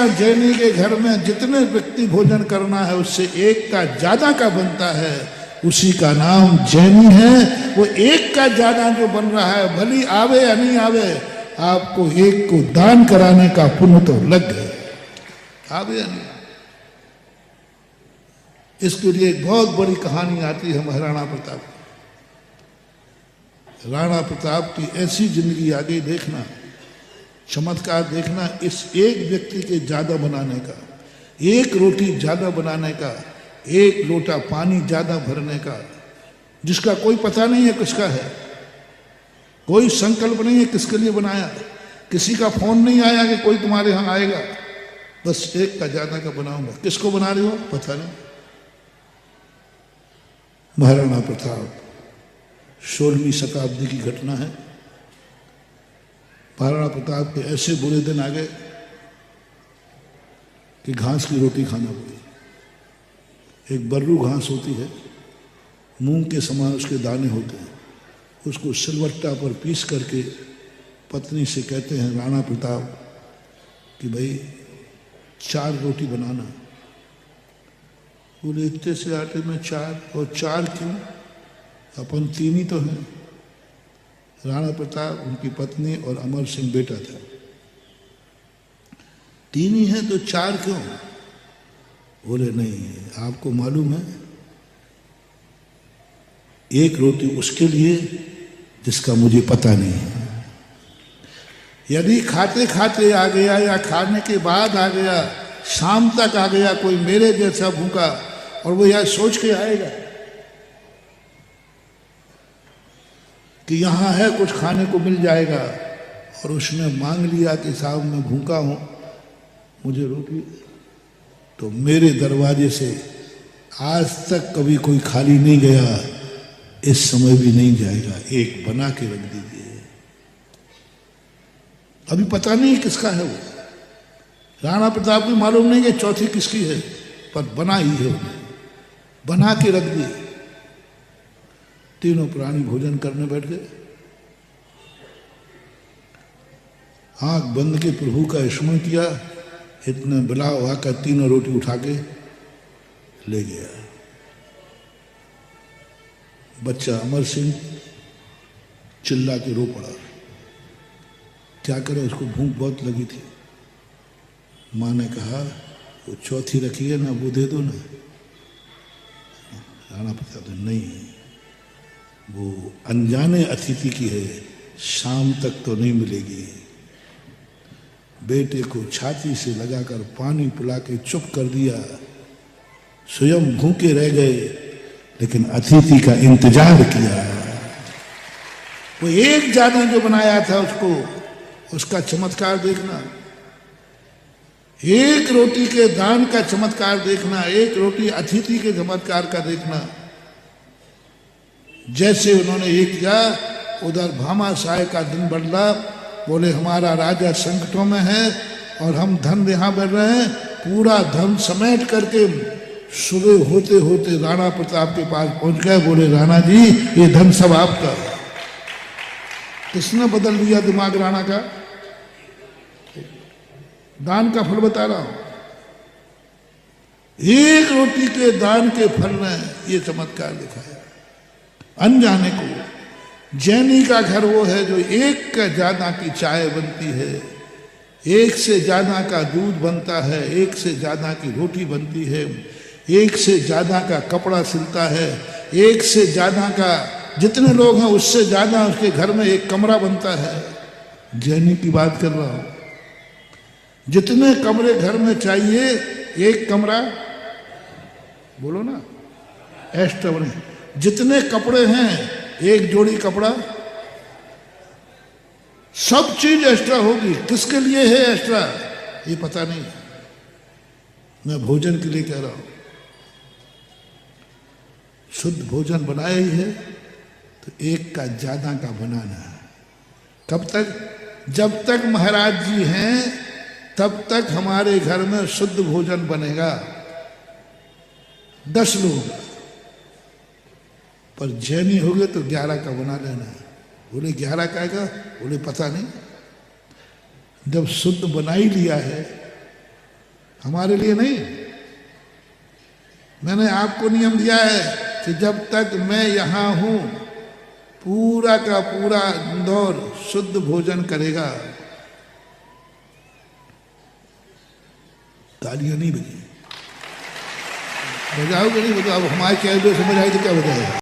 जैनी के घर में जितने व्यक्ति भोजन करना है उससे एक का ज्यादा का बनता है, उसी का नाम जैनी है। वो एक का ज्यादा जो बन रहा है, भली आवे या नहीं आवे, आपको एक को दान कराने का पुण्य तो लग गए, आवे या नहीं। इसके लिए एक बहुत बड़ी कहानी आती है महाराणा प्रताप की। राणा प्रताप की ऐसी जिंदगी आगे देखना, चमत्कार देखना, इस एक व्यक्ति के ज्यादा बनाने का, एक रोटी ज्यादा बनाने का, एक लोटा पानी ज्यादा भरने का, जिसका कोई पता नहीं है किसका है, कोई संकल्प नहीं है किसके लिए बनाया, किसी का फोन नहीं आया कि कोई तुम्हारे यहां आएगा, बस एक का ज्यादा का बनाऊंगा। किसको बना रहे हो पता नहीं। महाराणा प्रताप 16वीं शताब्दी की घटना है। महाराणा प्रताप के ऐसे बुरे दिन आ गए कि घास की रोटी खाना पड़ी। एक बर्रू घास होती है, मूंग के समान उसके दाने होते हैं, उसको सिलवट्टा पर पीस करके पत्नी से कहते हैं राणा प्रताप कि भाई 4 रोटी बनाना। बोले इतने से आटे में 4, और 4 क्यों, अपन 3 ही तो हैं। राणा प्रताप, उनकी पत्नी और अमर सिंह बेटा था। 3 ही हैं तो 4 क्यों? बोले नहीं, आपको मालूम है एक रोटी उसके लिए जिसका मुझे पता नहीं है। यदि खाते खाते आ गया या खाने के बाद आ गया, शाम तक आ गया कोई मेरे जैसा भूखा, और वो यह सोच के आएगा कि यहां है कुछ खाने को मिल जाएगा, और उसने मांग लिया कि साहब मैं भूखा हूं मुझे रोटी, तो मेरे दरवाजे से आज तक कभी कोई खाली नहीं गया, इस समय भी नहीं जाएगा, एक बना के रख दीजिए। अभी पता नहीं किसका है वो। राणा प्रताप को मालूम नहीं कि चौथी किसकी है, पर बना ही है उन्हें, बना के रख दी। तीनों प्राणी भोजन करने बैठ गए। आंख बंद के प्रभु का स्मरण किया, इतने बुलाव आकर तीनों रोटी उठा के ले गया। बच्चा अमर सिंह चिल्ला के रो पड़ा। क्या करे, उसको भूख बहुत लगी थी। माँ ने कहा वो चौथी रखी है ना, वो दे दो ना। राणा प्रताप नहीं, वो अनजाने अतिथि की है, शाम तक तो नहीं मिलेगी। बेटे को छाती से लगाकर पानी पिला के चुप कर दिया। स्वयं भूखे रह गए, लेकिन अतिथि का इंतजार किया। वो एक ज्यादा जो बनाया था उसको, उसका चमत्कार देखना, एक रोटी के दान का चमत्कार देखना, एक रोटी अतिथि के चमत्कार का देखना। जैसे उन्होंने ये किया, उधर भामाशाह का दिन बदला। बोले हमारा राजा संकटों में है और हम धन यहां बढ़ रहे हैं। पूरा धन समेट करके सुबह होते होते राणा प्रताप के पास पहुंच गए। बोले राणा जी ये धन सब आपका। किसने बदल दिया दिमाग राणा का? दान का फल बता रहा हूं। एक रोटी के दान के फल ने ये चमत्कार दिखाया। अनजाने को जैनी का घर वो है जो एक का ज्यादा की चाय बनती है, एक से ज्यादा का दूध बनता है, एक से ज्यादा की रोटी बनती है, एक से ज्यादा का कपड़ा सिलता है, एक से ज्यादा का जितने लोग हैं उससे ज्यादा उसके घर में एक कमरा बनता है। जैनी की बात कर रहा हूं। जितने कमरे घर में चाहिए, एक कमरा, बोलो ना, एक्स्ट्रा बने। जितने कपड़े हैं, एक जोड़ी कपड़ा, सब चीज एक्स्ट्रा होगी। किसके लिए है एक्स्ट्रा ये पता नहीं, मैं भोजन के लिए कह रहा हूं। शुद्ध भोजन बनाया ही है तो एक का ज्यादा का बनाना है। कब तक? जब तक महाराज जी हैं तब तक हमारे घर में शुद्ध भोजन बनेगा। 10 लोग, पर जैनी हो गए तो 11 का बना लेना है। बोले 11 का आएगा? बोले पता नहीं। जब शुद्ध बना ही लिया है हमारे लिए नहीं। मैंने आपको नियम दिया है कि जब तक मैं यहां हूं पूरा का पूरा इंदौर शुद्ध भोजन करेगा। तालियां नहीं बजी, बजाओगे नहीं बजाओ, हमारे कैमरे समझ आए तो क्या बजाएगा।